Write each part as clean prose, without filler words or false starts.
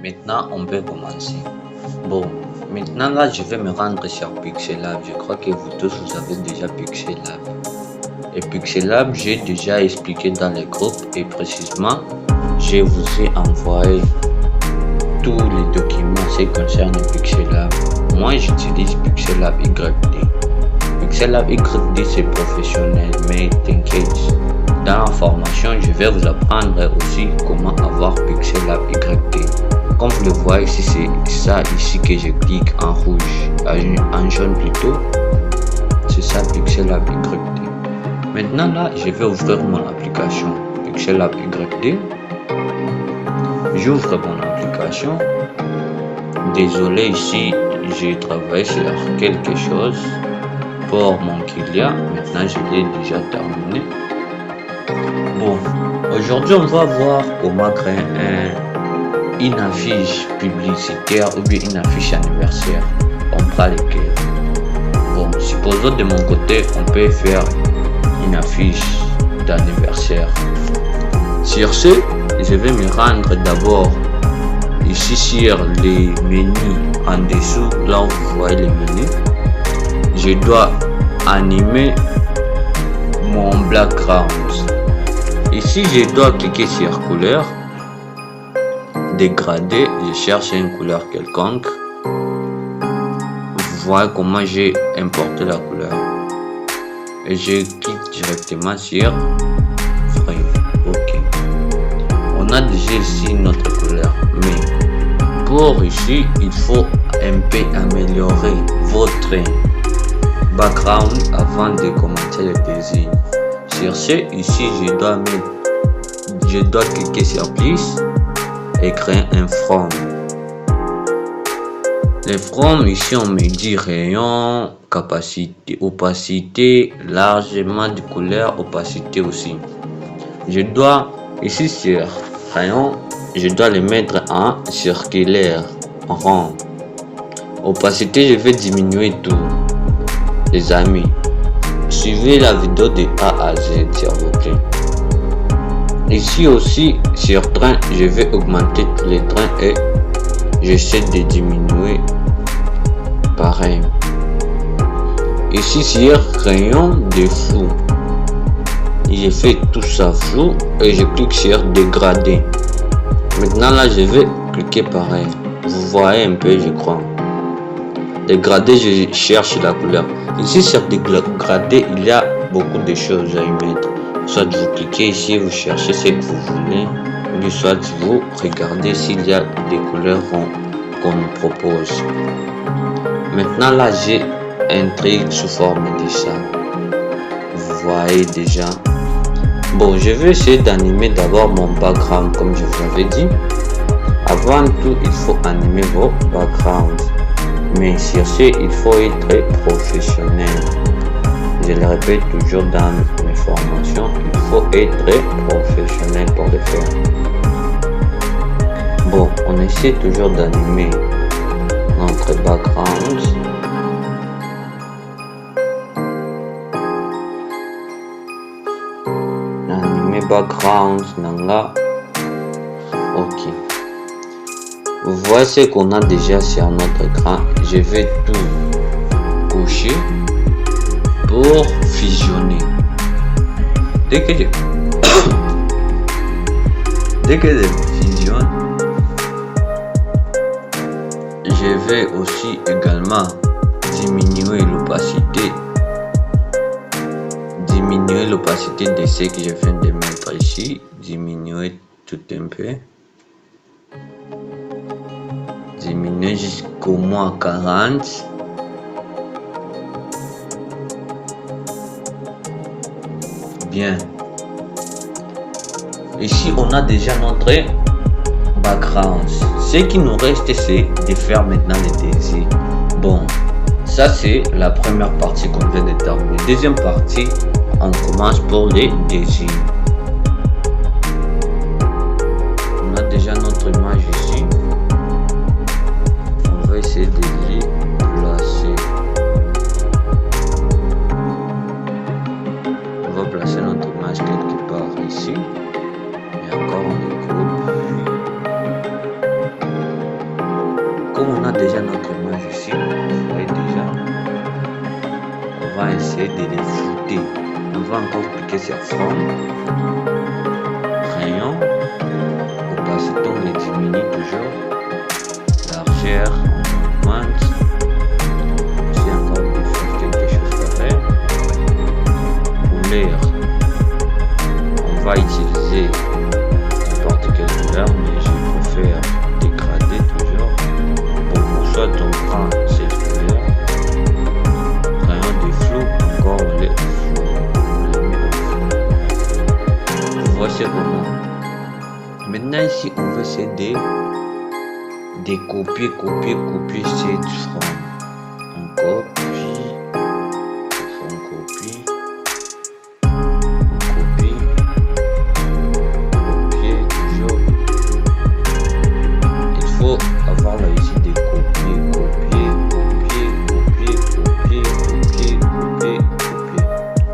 Maintenant, on peut commencer. Bon, maintenant là, je vais me rendre sur Pixelab. Je crois que vous tous, vous avez déjà Pixelab. Et Pixelab, j'ai déjà expliqué dans les groupes et précisément, je vous ai envoyé tous les documents qui concernent Pixelab. Moi, j'utilise Pixelab YD. Pixelab YD, c'est professionnel, mais t'inquiète. Dans la formation, je vais vous apprendre aussi comment avoir Pixelab YD. Comme vous le voyez ici, c'est ça ici que je clique en rouge, en jaune plutôt. C'est ça Pixelab YD. Maintenant là, je vais ouvrir mon application Pixelab YD. J'ouvre mon application. Désolé, ici, j'ai travaillé sur quelque chose pour mon client. Maintenant, je l'ai déjà terminé. Bon, aujourd'hui, on va voir comment créer une affiche publicitaire ou bien une affiche anniversaire. On prend lesquelles. Bon, supposons de mon côté, on peut faire une affiche d'anniversaire. Sur ce, je vais me rendre d'abord ici sur les menus en dessous, là où vous voyez les menus. Je dois animer mon background. Ici, je dois cliquer sur couleur, dégrader, je cherche une couleur quelconque. Vous voyez comment j'ai importé la couleur. Et je clique directement sur frame. Ok. On a déjà ici notre couleur. Mais pour ici, il faut un peu améliorer votre background avant de commencer le design. Sur ce, ici, je dois cliquer sur plus et créer un from. Le from, ici, on me dit rayon, capacité, opacité, largement de couleur, opacité aussi. Je dois, ici sur rayon, je dois le mettre en circulaire, en rond. Opacité, je vais diminuer tout. Les amis, suivez la vidéo de A à Z, s'il vous plaît. Ici aussi, sur train, je vais augmenter tous les trains et j'essaie de diminuer pareil. Ici, sur rayon de flou, je fais tout ça flou et je clique sur dégrader. Maintenant, là, je vais cliquer pareil. Vous voyez un peu, je crois. Dégrader, je cherche la couleur. Ici, sur dégrader, il y a beaucoup de choses à y mettre. Soit vous cliquez ici, vous cherchez ce que vous voulez, ou soit vous regardez s'il y a des couleurs qu'on nous propose. Maintenant, là, j'ai un truc sous forme de ça. Vous voyez déjà. Bon, je vais essayer d'animer d'abord mon background, comme je vous avais dit. Avant tout, il faut animer vos backgrounds. Mais sur ce, il faut être professionnel. Je le répète toujours dans mes formations, il faut être professionnel pour le faire. Bon, on essaie toujours d'animer notre background. Animer background, nanga. Ok. Vous voyez ce qu'on a déjà sur notre écran. Je vais tout coucher pour fusionner. Dès que je fusionne, je vais aussi également diminuer l'opacité. Diminuer l'opacité de ce que je viens de mettre ici. Diminuer tout un peu. Diminuer jusqu'au moins 40. Bien. Ici, on a déjà notre background. Ce qui nous reste, c'est de faire maintenant les désirs. Bon, ça c'est la première partie qu'on vient de terminer. Deuxième partie, on commence pour les désirs. On a déjà notre image ici. On va essayer de les placer. On va placer notre image quelque part ici. Et encore on les coupe. Comme on a déjà notre image ici, vous voyez déjà, on va essayer de les flouter. On va encore cliquer sur forme, crayon, opacité, on les diminue toujours, largeur, on augmente, c'est encore de faire quelque chose pareil. Couleur, on va utiliser n'importe quelle couleur, mais je préfère dégrader toujours. Pour soit on prend cette couleur, crayon de flou, encore on les met en flou. Voici comment. Maintenant ici on va essayer de copier cette forme. On copie, toujours. Il faut avoir là ici des copier.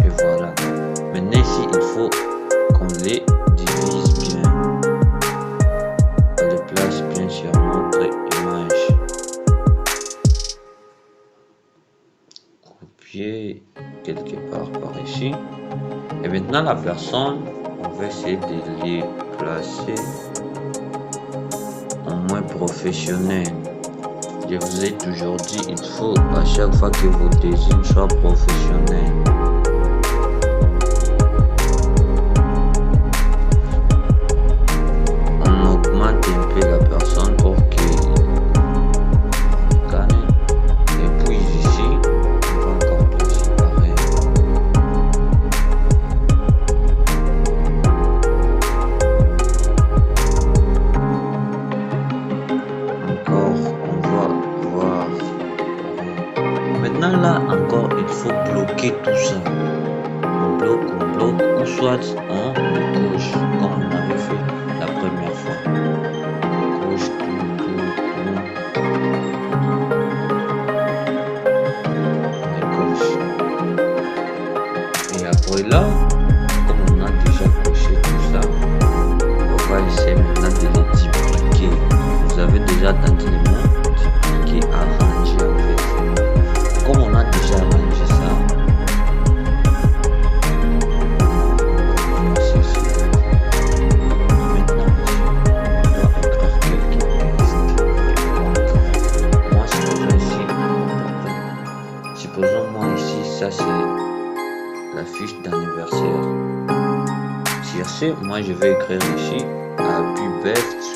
Et voilà. Maintenant ici il faut qu'on les divise bien. On les place bien sur notre image. Copier quelque part par ici. Et maintenant la personne, on va essayer de les placer en moins professionnel. Je vous ai toujours dit, il faut à chaque fois que vos dessins soient professionnels. On augmente un peu la personne pour qu'il gagne. Et puis ici, on va encore placer pareil. Encore, on va voir. Maintenant là encore, il faut bloquer tout ça. On bloque, ou soit on couche comme on avait fait la première fois. On couche tout. On couche. Et après là, comme on a déjà couché tout ça, on va essayer maintenant de les dupliquer. Vous avez déjà tenté le mot dupliquer, arranger en fait. Comme on a déjà arrangé ça, maintenant on doit écrire quelque texte. Moi supposons ici, supposons moi ici, ça c'est la fiche d'anniversaire. Sur ce, moi je vais écrire ici Happy Birthday.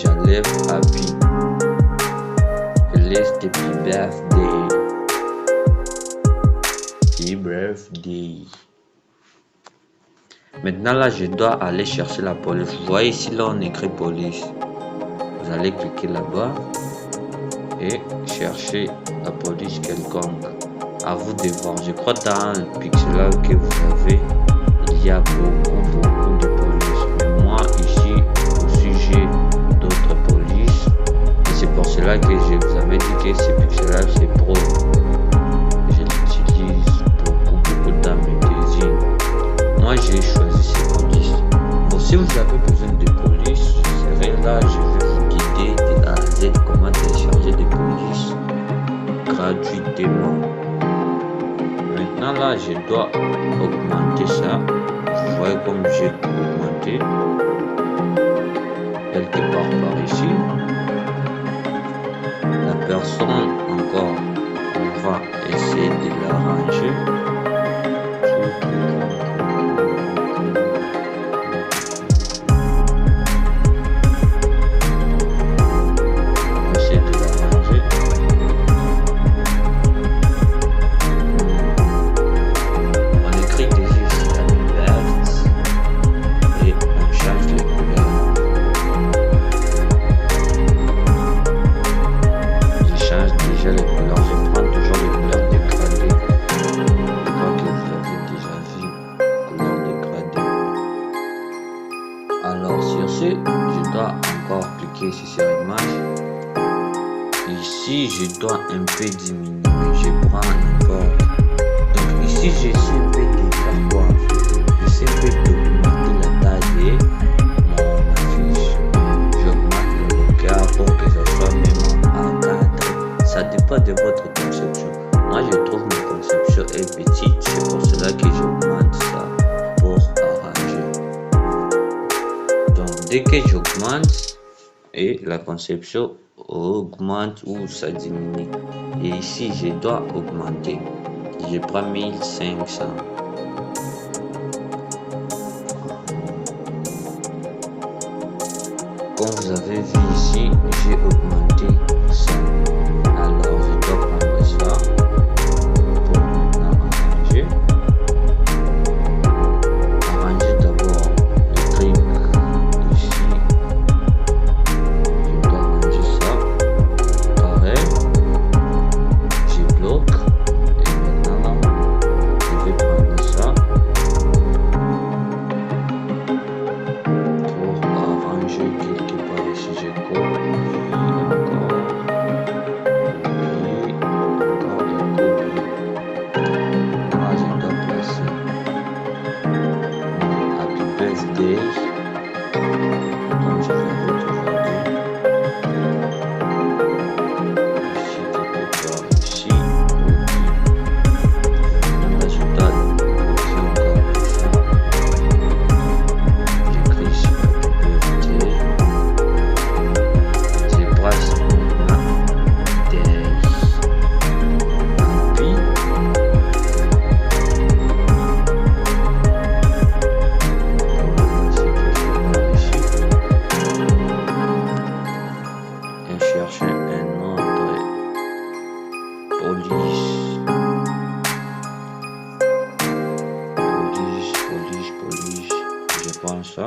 J'enlève happy. Je laisse happy birthday. Maintenant là, je dois aller chercher la police. Vous voyez ici là, on écrit police. Vous allez cliquer là-bas et chercher la police quelconque. À vous de voir. Je crois dans le pixel que vous avez, il y a beaucoup de police. Mais moi ici aussi j'ai d'autres polices. Et c'est pour cela que je vous avais dit que ce pixel c'est pro. Je l'utilise beaucoup dans mes dessins. Moi j'ai choisi ces polices. Bon, si vous avez besoin de police, c'est vrai là, je vais vous guider de A à Z comment télécharger des polices gratuitement. Maintenant là, je dois augmenter ça. Vous voyez comme j'ai augmenté quelque part par ici. La personne encore, on va essayer de l'arranger. Alors sur ce, je dois encore cliquer ici sur image. Ici, je dois un peu diminuer. Je prends n'importe. Donc ici, j'essaie un peu de faire quoi? J'essaie un peu d'augmenter la taille de mon affiche. J'augmente le regard pour que ça soit même en A4. Ça dépend de votre conception. Moi, je trouve ma conception est petite. C'est pour cela que j'augmente ça pour arranger. Donc dès que j'augmente, et la conception augmente ou ça diminue. Et ici, je dois augmenter. Je prends 1500. Comme vous avez vu ici, j'ai augmenté ça. Alors, je dois prendre ça pour maintenant arranger. Arranger d'abord le truc ici. Je dois arranger ça. Pareil. Je bloque. Et maintenant, je vais prendre ça pour arranger quelque part ici. Je copie encore. Là, je dois placer Happy Birthday, comme je l'ai fait aujourd'hui. Ici, quelque part ici. Là, je dois copier encore ça. J'écris ici Happy Birthday. Je brasse maintenant Day. Puis, et chercher un autre police. Je prends ça.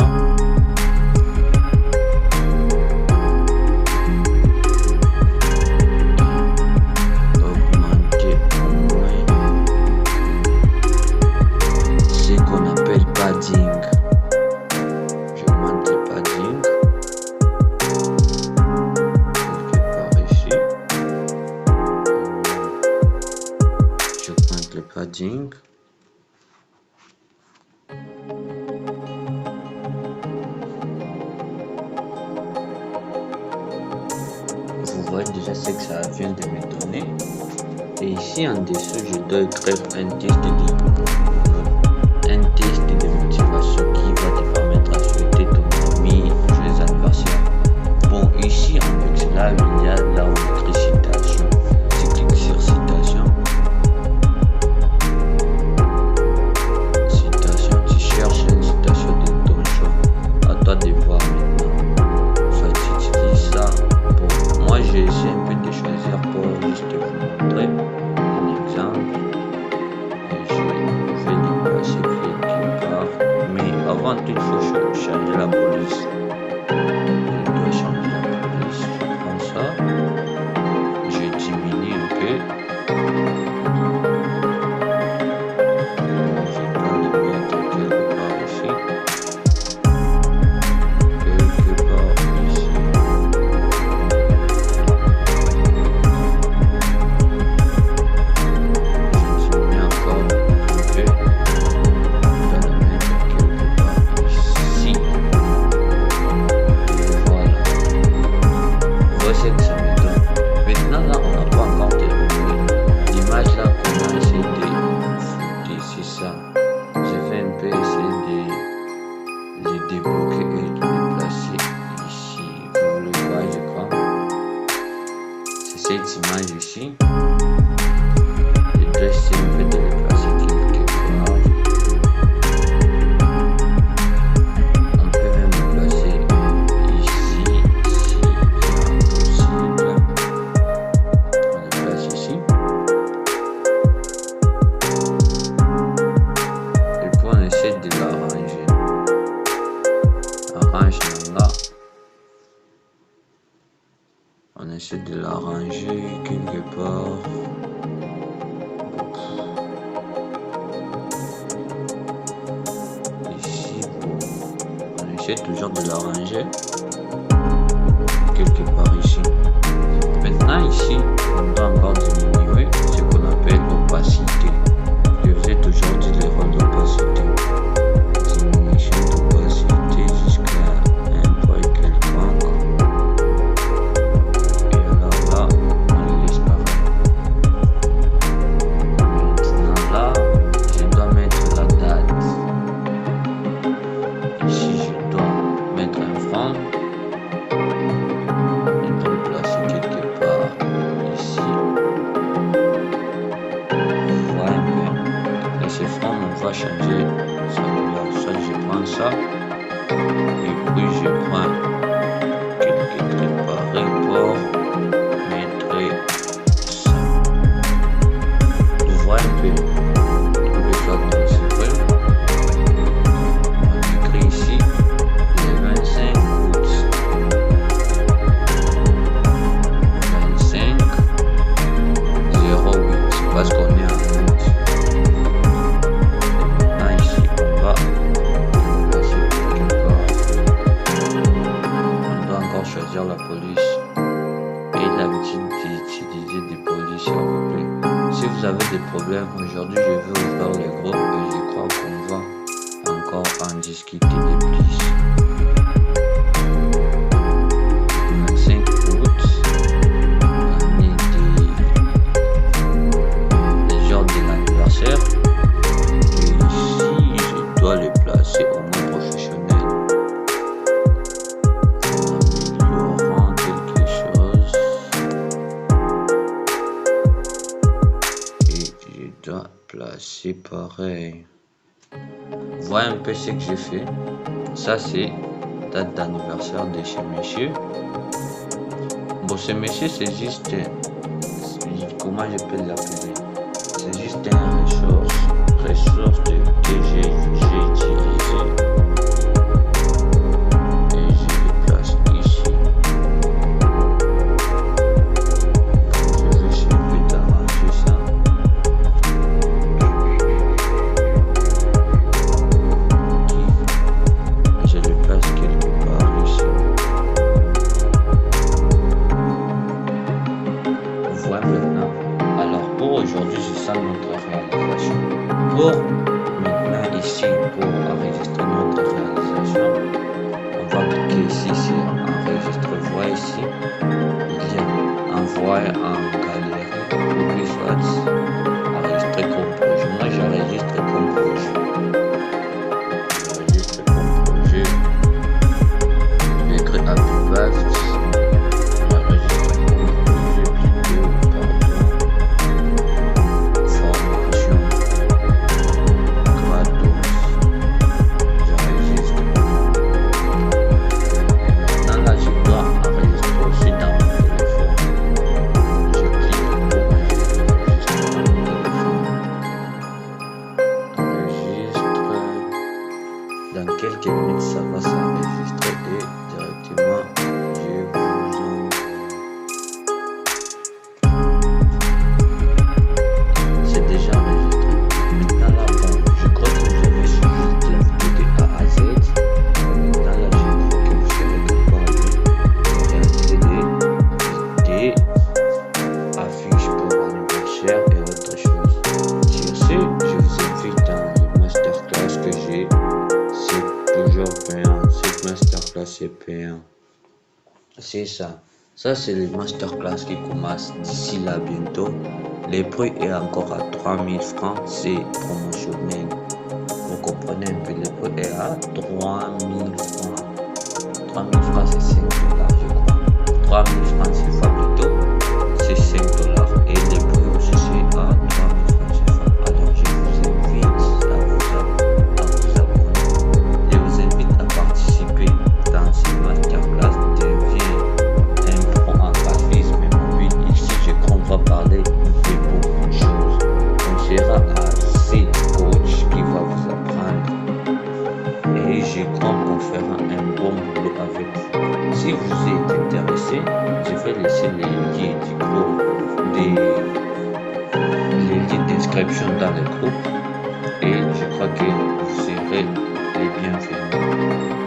Augmenter au moins ce qu'on appelle padding. J'augmente le padding. Quelque part ici. J'augmente le padding. Vous voyez déjà ce que ça vient de me donner. Et ici en dessous, je dois écrire un test de motivation qui va te permettre de souhaiter ton ami joyeux anniversaire. Bon, ici en Excel, il y a là où on écrit citation. Tu cliques sur citation. Citation, tu cherches une citation de ton choix. À toi de voir maintenant. Soit tu utilises ça pour. Moi, j'ai essayé un peu de choisir pour juste vous montrer un exemple. Et je vais le placer quelque part. Mais avant tout, il faut changer la police. Je dois changer la police. Je prends ça. Je diminue un peu. Je dois le mettre quelque part ici. Quelque part ici. Je diminue encore un peu. Je dois le mettre quelque part ici. Et voilà. Voici ce que ça me donne. Maintenant, là, on n'a pas encore terminé. L'image là, qu'on a essayé de foutre, c'est ça. Je vais un peu essayer de le débloquer et de le placer ici. Vous le voyez, je crois. C'est cette image ici. Je dois essayer un peu de le placer quelque part. On peut même le placer ici, si possible. On le place ici. Et puis on essaie de l'arranger. Arrange là. On essaie de l'arranger quelque part. Ici, on essaie j'essaie toujours de l'arranger quelque part ici. Maintenant ici, on doit encore diminuer ce qu'on appelle opacité. Je vous ai toujours dit les rôles d'opacité. Diminution d'opacité jusqu'à un point quelconque. Et alors là, on les laisse pareil. Maintenant là, je dois mettre la date. Ici, je dois mettre un franc. Je dois le placer quelque part ici. Voilà un peu. Et ce franc, on va changer sa couleur. Soit je prends ça. Et puis je prends quelque part report. Mettrai ça. Vous voyez un peu. On peut faire dans ce point. On écrit ici le 25 août. 25 08. C'est parce qu'on est en août. Maintenant ici, on va placer quelque part. On doit encore choisir la police. Et l'habitude d'utiliser des polices, s'il vous plaît. Si vous avez des problèmes, aujourd'hui je vais ouvrir les groupes et je crois qu'on va encore en discuter de plus. 25 août, l'année des jours de l'anniversaire. Et ici, je dois le placer au moins professionnel. En améliorant quelque chose. Et je dois placer pareil. Voyez un peu ce que j'ai fait. Ça c'est date d'anniversaire de chez monsieur. Bon, ce monsieur c'est juste, comment je peux l'appeler, c'est juste un ressource que j'ai utilisé. Et je le place ici. Je vais essayer d'arranger ça. Je le place quelque part ici. Voilà maintenant. Alors pour aujourd'hui, c'est ça notre réalisation. Pour maintenant ici, pour enregistrer notre réalisation, on va cliquer ici sur enregistrer. Vous voyez ici, il y a envoyer en galerie ou plus soit enregistrer comme projet. Moi j'enregistre comme projet. J'enregistre comme projet. Je vais écrire Happy Birthday. J'enregistre comme projet vidéo, pardon. Formation. Gratos. J'enregistre. Et maintenant là je dois enregistrer aussi dans mon téléphone. Je clique pour enregistrer dans mon téléphone. Enregistre. Dans quelques minutes, ça va s'enregistrer et directement, je vous envoie. C'est déjà enregistré. Maintenant, là, bon, je crois que vous avez suivi la vidéo de A à Z. Maintenant, là, je crois que vous serez capable des affiches pour anniversaire et autre chose. Sur ce, je vous invite dans le masterclass que j'ai. C'est toujours payant. Cette masterclass c'est payant. C'est ça. Ça c'est le masterclass qui commence d'ici là bientôt. Le prix est encore à 3000 francs. C'est promotionnel. Vous comprenez un peu. Le prix est à 3000 francs. 3000 francs c'est 5 dollars je crois. 3000 francs c'est pas plutôt. C'est 5 dollars. Et le prix aussi c'est à 3000 francs CFA. Alors je vous invite à vous abonner. Je vous invite à participer dans ce masterclass. Deviens un pro en graphisme mobile. Ici, je crois qu'on va parler de beaucoup de choses. On sera à 7 coachs qui va vous apprendre. Et je crois qu'on fera un bon boulot avec vous. Si vous êtes intéressé, je vais laisser les liens du groupe, les liens d'inscription dans le groupe. Et je crois que vous serez les bienvenus.